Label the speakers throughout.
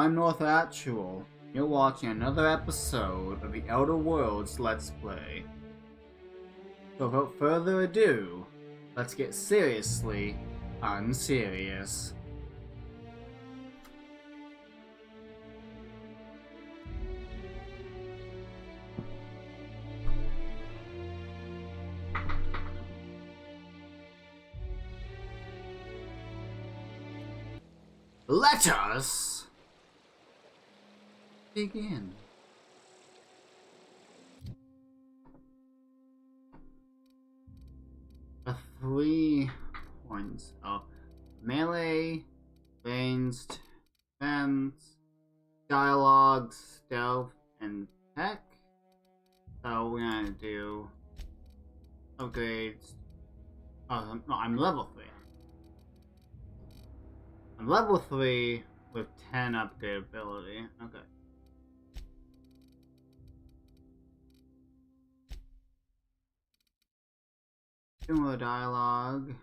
Speaker 1: I'm North Actual. You're watching another episode of the Outer Worlds Let's Play. So without further ado, let's get seriously unserious. Let us begin. The 3 points of melee, ranged, defense, dialogue, stealth, and tech. So we're gonna do upgrades. Oh, no, I'm level 3. I'm level 3 with 10 upgradability. Okay. Two more dialogue.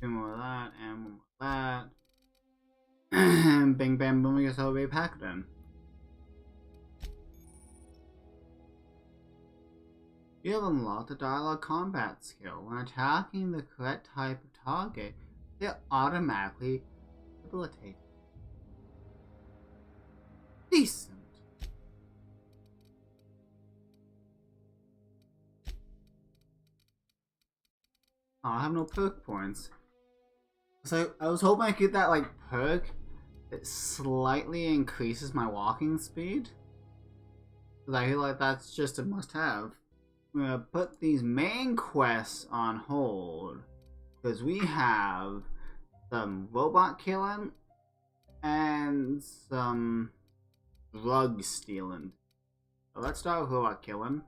Speaker 1: Two more of that, and one more of that. And bing bang boom, I guess I'll be packed in. You have unlocked the dialogue combat skill. When attacking the correct type of target, they're automatically debilitated. Decent. Oh, I have no perk points. So I was hoping I could get that like perk that slightly increases my walking speed. Because I feel like that's just a must-have. I'm gonna put these main quests on hold because we have some robot killing and some drug stealing. So let's start with robot killing.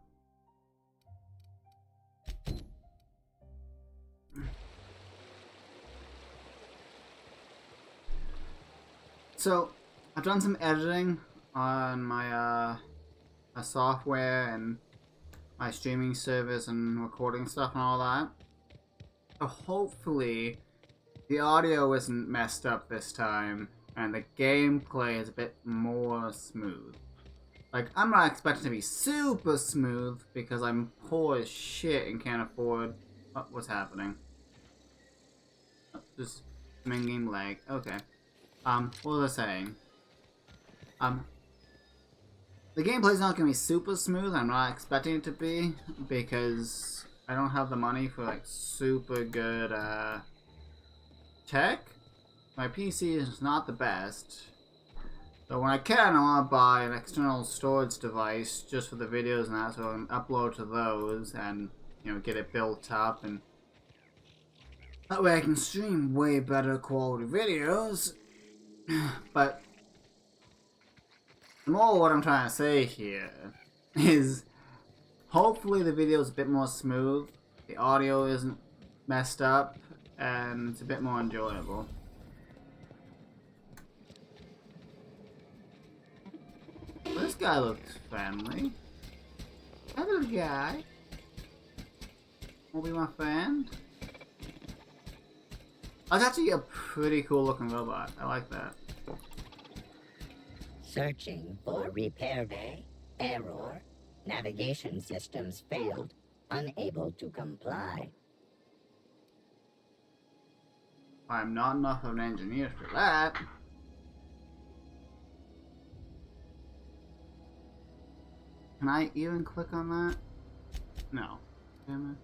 Speaker 1: So I've done some editing on my my software and my streaming service and recording stuff and all that. So hopefully the audio isn't messed up this time and the gameplay is a bit more smooth. Like, I'm not expecting to be super smooth because I'm poor as shit and can't afford what's happening. Just main game lag. Okay. What was I saying? The gameplay's not gonna be super smooth. I'm not expecting it to be because I don't have the money for like super good tech. My PC is not the best. So when I can, I want to buy an external storage device just for the videos and that, so I can upload to those and, you know, get it built up, and that way I can stream way better quality videos. But the more what I'm trying to say here is hopefully the video is a bit more smooth, the audio isn't messed up, and it's a bit more enjoyable. This guy looks friendly. That little guy will be my friend. That's actually a pretty cool looking robot. I like that.
Speaker 2: Searching for repair bay. Error. Navigation systems failed. Unable to comply.
Speaker 1: I'm not enough of an engineer for that. Can I even click on that? No. Damn it.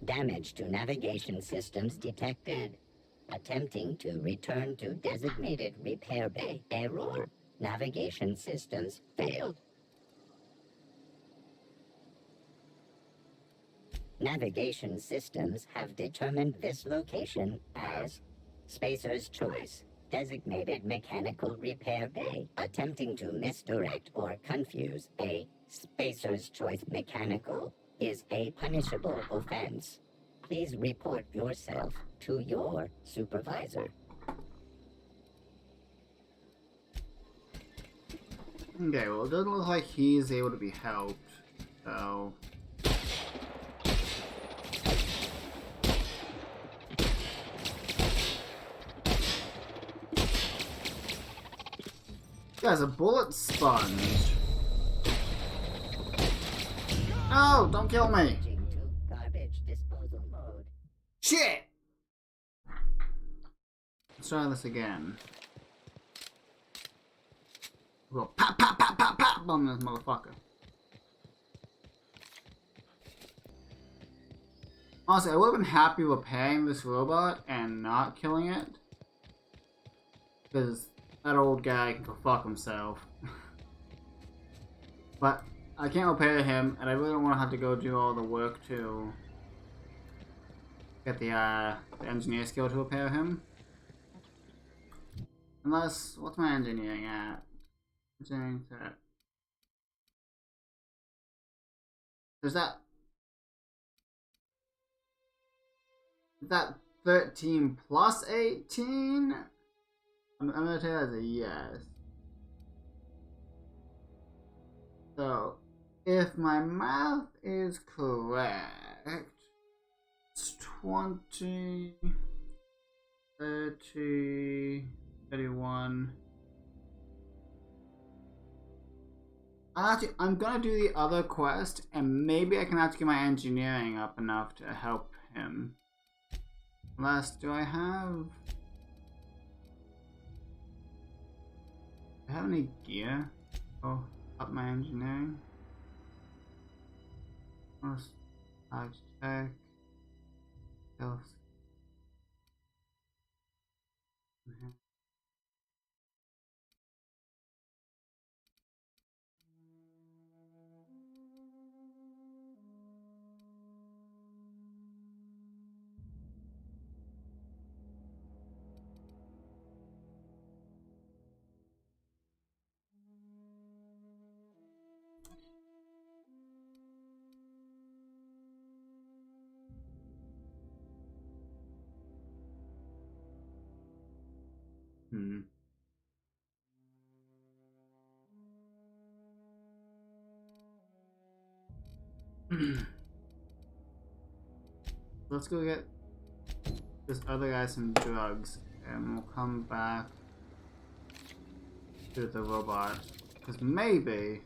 Speaker 2: Damage to navigation systems detected. Attempting to return to designated repair bay. Error. Navigation systems failed. Navigation systems have determined this location as Spacer's Choice. Designated mechanical repair bay. Attempting to misdirect or confuse a Spacer's Choice mechanical is a punishable offense. Please report yourself to your supervisor.
Speaker 1: Okay, well, it doesn't look like he's able to be helped, so guy's a bullet sponge. No, don't kill me.
Speaker 2: Switching to garbage disposal mode.
Speaker 1: Shit! Let's try this again. We'll go pop, pop, pop, pop, pop on this motherfucker. Honestly, I would have been happy repairing this robot and not killing it. Because that old guy can go fuck himself. But I can't repair him, and I really don't want to have to go do all the work to get the engineer skill to repair him. Unless, what's my engineering at? Engineering set. There's that. Is that 13 plus 18? I'm gonna take that as a yes. So, if my math is correct, it's 20, 30, 31. I'm gonna do the other quest, and maybe I can have to get my engineering up enough to help him. Unless, do I have any gear? Oh, up my engineering. Large tech. Health. Let's go get this other guy some drugs, and we'll come back to the robot, because maybe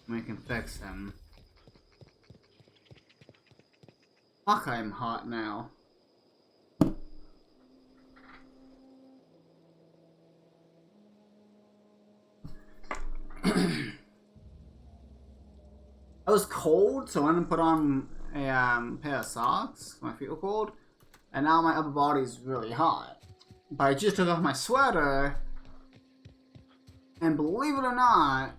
Speaker 1: we can fix him. Fuck, I'm hot now. I was cold, so I went and put on a pair of socks. My feet were cold, and now my upper body's really hot. But I just took off my sweater, and believe it or not,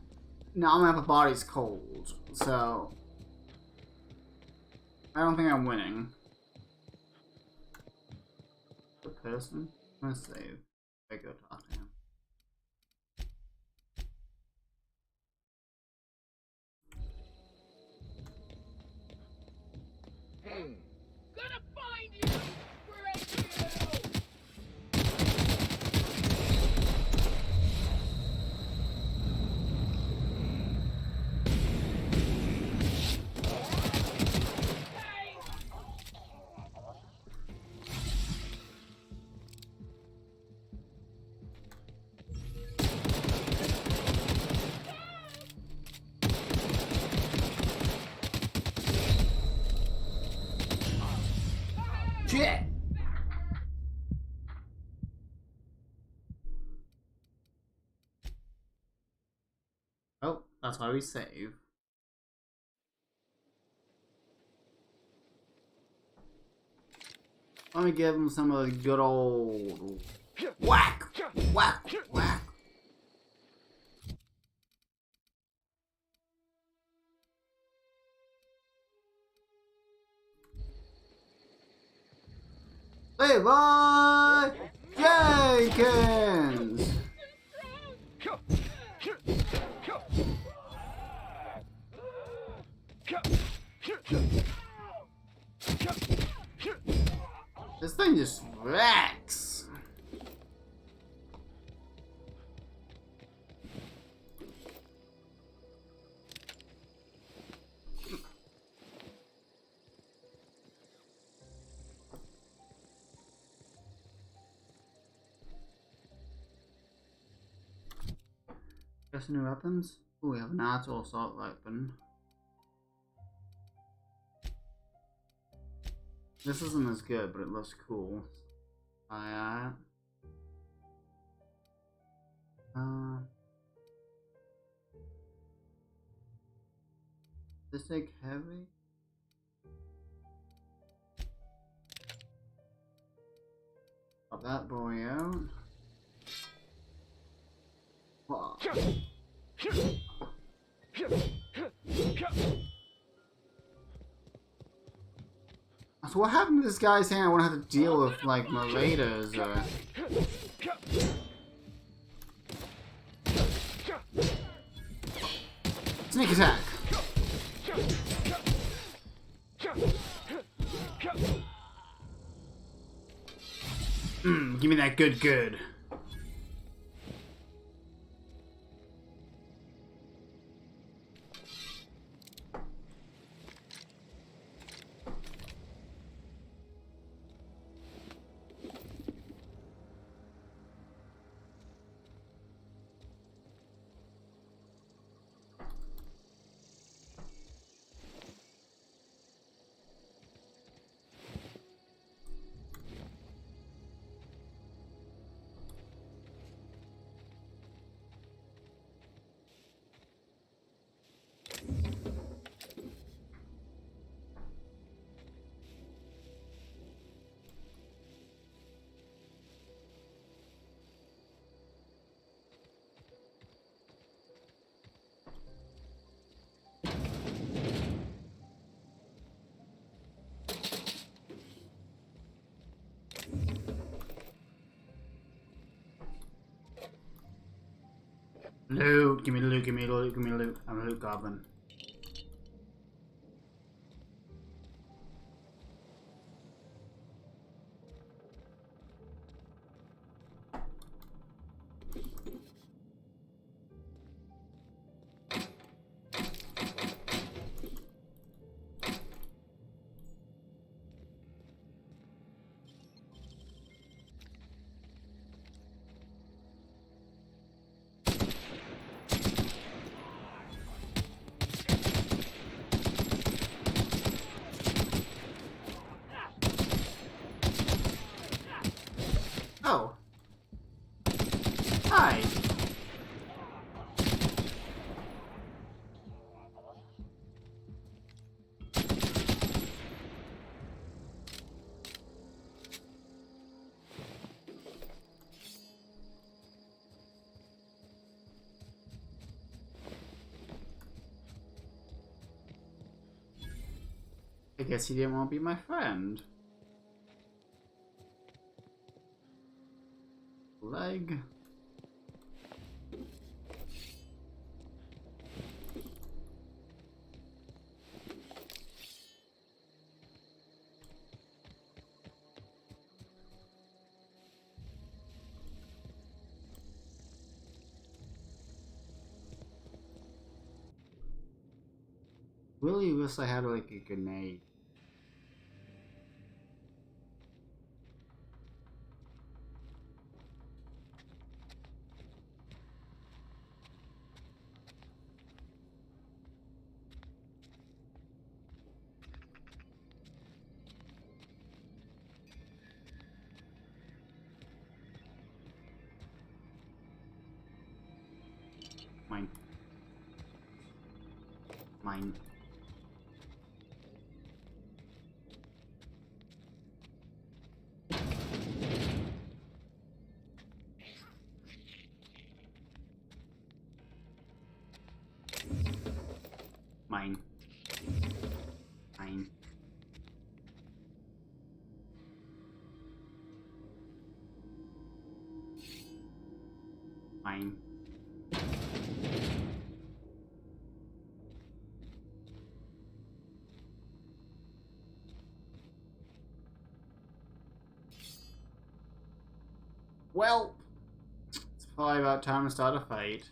Speaker 1: now my upper body's cold. So I don't think I'm winning. The person? I'm gonna save. I go talk to him.
Speaker 3: Gonna find you! Break you!
Speaker 1: Shit! Oh, that's why we save. Let me give him some of the good old whack, whack, whack. Levi Jenkins! This thing just wrecks. Just new weapons? Oh, we have an auto assault weapon. This isn't as good, but it looks cool. Alright. This take heavy? Pop that boy out. Whoa. So what happened to this guy's hand? I won't have to deal with like Marauders or... Sneak attack! Give me that good. Loot, give me the loot, give me the loot, give me the loot. I'm a loot goblin. Oh. Hi. I guess he didn't want to be my friend. Leg. Really wish I had like a grenade. Mine. Mine. Mine. Mine. Mine. Well, it's probably about time to start a fight.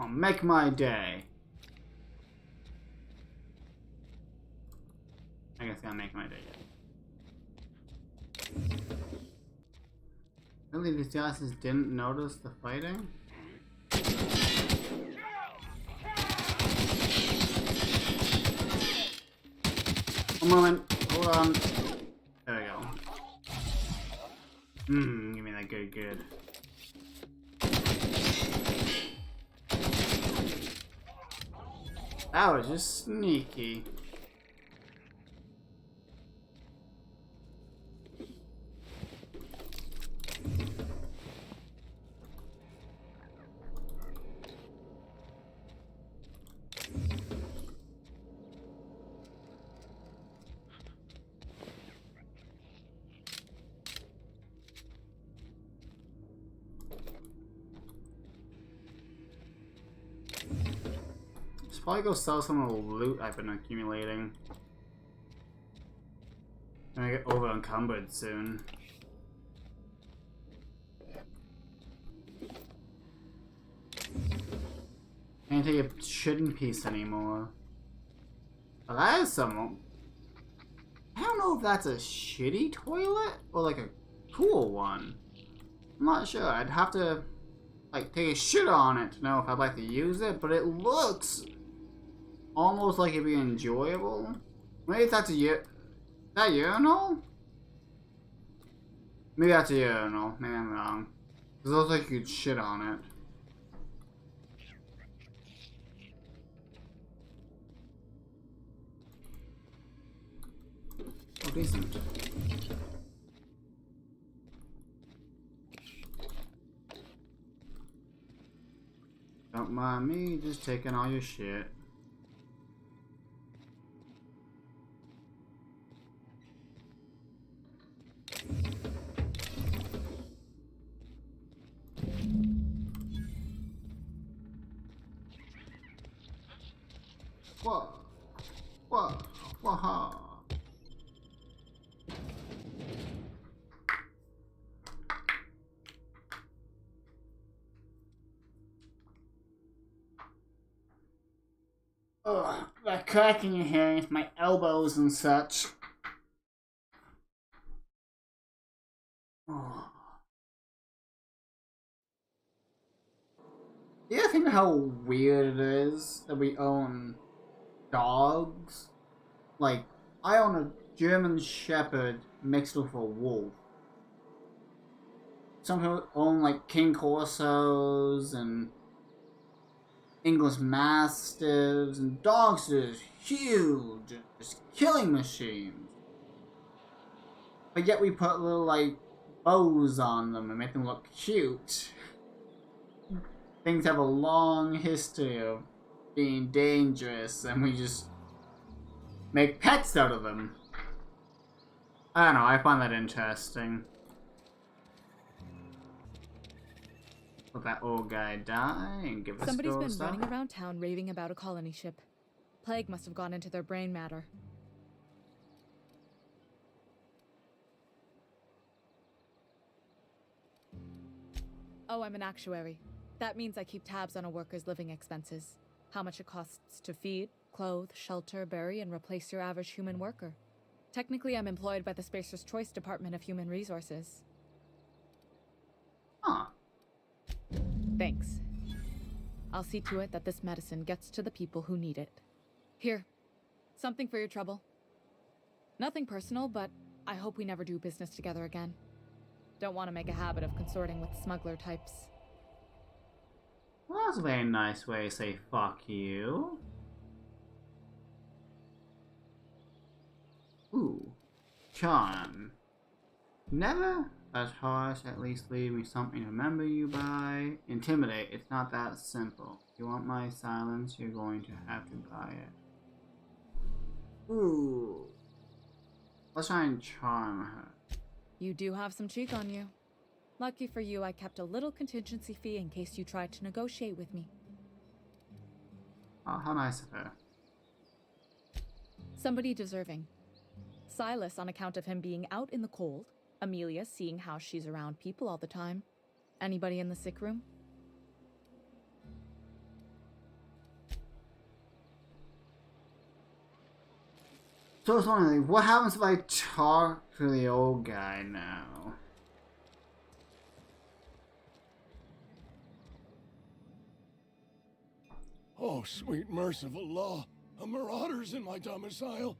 Speaker 1: Oh, make my day. I guess I'll make my day. Really, these guys just didn't notice the fighting? One moment, hold on. There we go. Give me that good. That was just sneaky. Should probably go sell some of the loot I've been accumulating. I'm gonna get over encumbered soon. Can't take a shitting piece anymore. But that is some. I don't know if that's a shitty toilet or like a cool one. I'm not sure. I'd have to like take a shit on it to know if I'd like to use it, but it looks almost like it'd be enjoyable. Maybe that's that urinal? Maybe that's a urinal. Maybe I'm wrong. It looks like you could shit on it. Oh, decent. Don't mind me just taking all your shit. Whoa. Whoa. Whoa. Ugh, that cracking you're hearing with my elbows and such. Oh. Do you think how weird it is that we own dogs? Like, I own a German Shepherd mixed with a wolf. Some people own like King Corsos and English Mastiffs and dogs that are huge, just killing machines. But yet we put little like bows on them and make them look cute. Things have a long history of being dangerous, and we just make pets out of them. I don't know, I find that interesting. Let that old guy die and give us
Speaker 4: Somebody's been
Speaker 1: stuff.
Speaker 4: running around town raving about a colony ship. Plague must have gone into their brain matter. Oh, I'm an actuary. That means I keep tabs on a worker's living expenses. How much it costs to feed, clothe, shelter, bury, and replace your average human worker. Technically, I'm employed by the Spacer's Choice Department of Human Resources.
Speaker 1: Huh.
Speaker 4: Thanks. I'll see to it that this medicine gets to the people who need it. Here, something for your trouble. Nothing personal, but I hope we never do business together again. Don't want to make a habit of consorting with smuggler types.
Speaker 1: Well, that's a very nice way to say fuck you. Ooh. Charm. Never as harsh, at least leave me something to remember you by. Intimidate, it's not that simple. If you want my silence, you're going to have to buy it. Ooh. Let's try and charm her.
Speaker 4: You do have some cheek on you. Lucky for you, I kept a little contingency fee in case you tried to negotiate with me.
Speaker 1: Oh, how nice of her.
Speaker 4: Somebody deserving. Silas on account of him being out in the cold. Amelia seeing how she's around people all the time. Anybody in the sick room?
Speaker 1: So I was wondering, what happens if I talk to the old guy now?
Speaker 5: Oh, sweet merciful law. A marauder's in my domicile.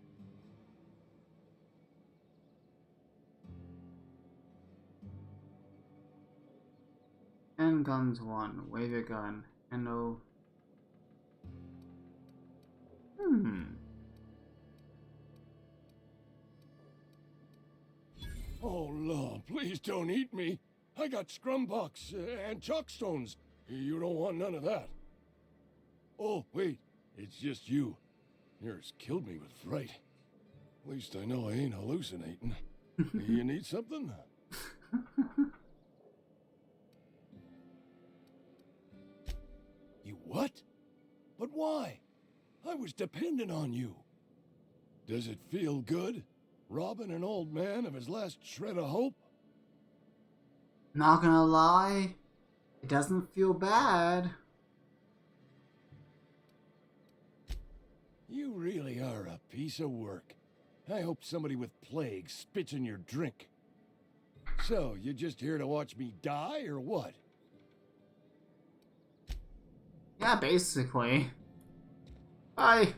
Speaker 1: Handguns 1. Wave your gun. Handle.
Speaker 5: Oh, law, please don't eat me. I got scrumpox and chalkstones. You don't want none of that. Oh, wait, it's just you. Yours killed me with fright. At least I know I ain't hallucinating. You need something? You what? But why? I was dependent on you. Does it feel good? Robbing an old man of his last shred of hope?
Speaker 1: Not gonna lie, it doesn't feel bad.
Speaker 5: You really are a piece of work. I hope somebody with plague spits in your drink. So, you just here to watch me die, or what?
Speaker 1: Yeah, basically. Bye.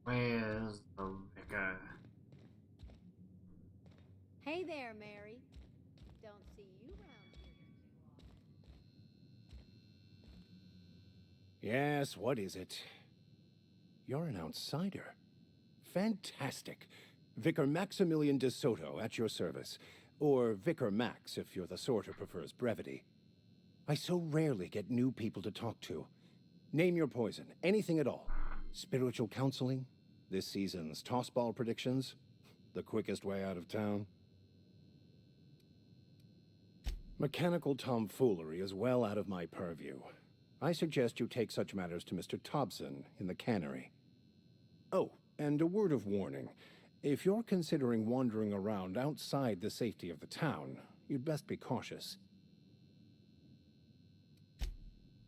Speaker 1: Where's the vicar?
Speaker 6: Hey there, Mary. Don't see you around here.
Speaker 7: Yes, what is it? You're an outsider. Fantastic. Vicar Maximilian de Soto at your service. Or Vicar Max, if you're the sort who prefers brevity. I so rarely get new people to talk to. Name your poison, anything at all. Spiritual counseling? This season's tossball predictions? The quickest way out of town? Mechanical tomfoolery is well out of my purview. I suggest you take such matters to Mr. Thompson in the cannery. Oh, and a word of warning. If you're considering wandering around outside the safety of the town, you'd best be cautious.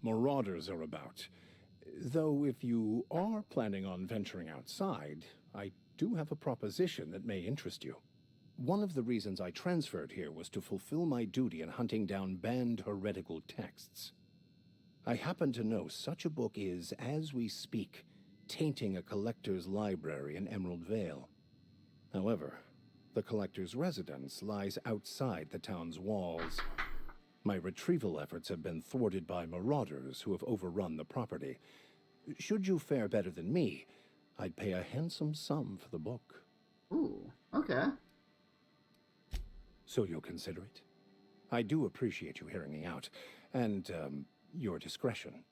Speaker 7: Marauders are about. Though if you are planning on venturing outside, I do have a proposition that may interest you. One of the reasons I transferred here was to fulfill my duty in hunting down banned heretical texts. I happen to know such a book is, as we speak, tainting a collector's library in Emerald Vale. However, the collector's residence lies outside the town's walls. My retrieval efforts have been thwarted by marauders who have overrun the property. Should you fare better than me, I'd pay a handsome sum for the book.
Speaker 1: Ooh, okay.
Speaker 7: So you'll consider it? I do appreciate you hearing me out, and, your discretion.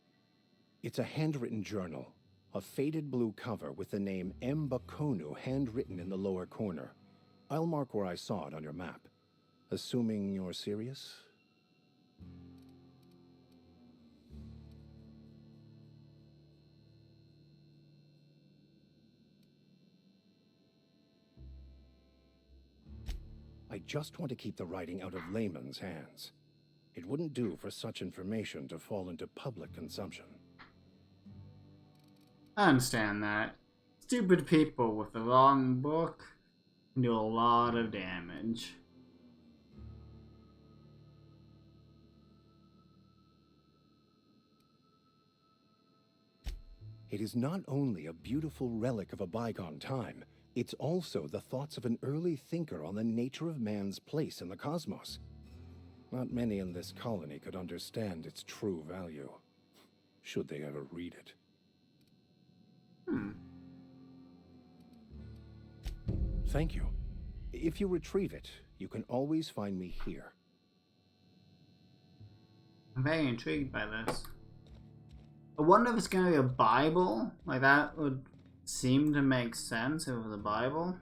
Speaker 7: It's a handwritten journal, a faded blue cover with the name M. Bakonu handwritten in the lower corner. I'll mark where I saw it on your map. Assuming you're serious? I just want to keep the writing out of layman's hands. It wouldn't do for such information to fall into public consumption.
Speaker 1: I understand that. Stupid people with the wrong book can do a lot of damage.
Speaker 7: It is not only a beautiful relic of a bygone time, it's also the thoughts of an early thinker on the nature of man's place in the cosmos. Not many in this colony could understand its true value, should they ever read it. Thank you. If you retrieve it, you can always find me here.
Speaker 1: I'm very intrigued by this. I wonder if it's gonna be a Bible. Like, that would seem to make sense if it was a Bible.